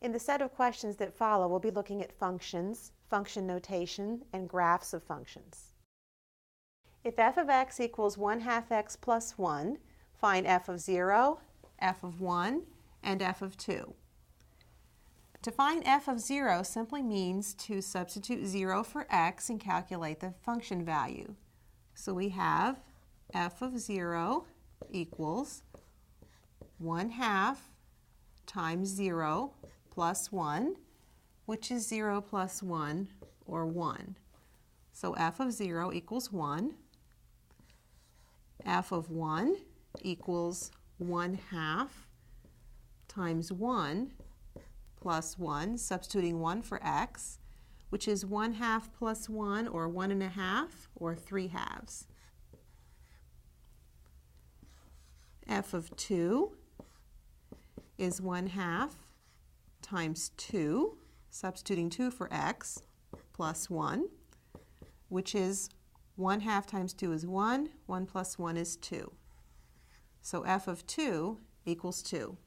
In the set of questions that follow, we'll be looking at functions, function notation, and graphs of functions. If f of x equals 1/2 x plus 1, find f of 0, f of 1, and f of 2. To find f of 0 simply means to substitute 0 for x and calculate the function value. So we have f of 0 equals 1/2 times 0 plus 1, which is 0 plus 1, or 1. So f of 0 equals 1. F of 1 equals 1/2 times 1 plus 1, substituting 1 for x, which is 1/2 plus 1, or 1.5, or 3/2. F of 2 is 1/2 times 2, substituting 2 for x, plus 1, which is 1/2 times 2 is 1, 1 plus 1 is 2. So f of 2 equals 2.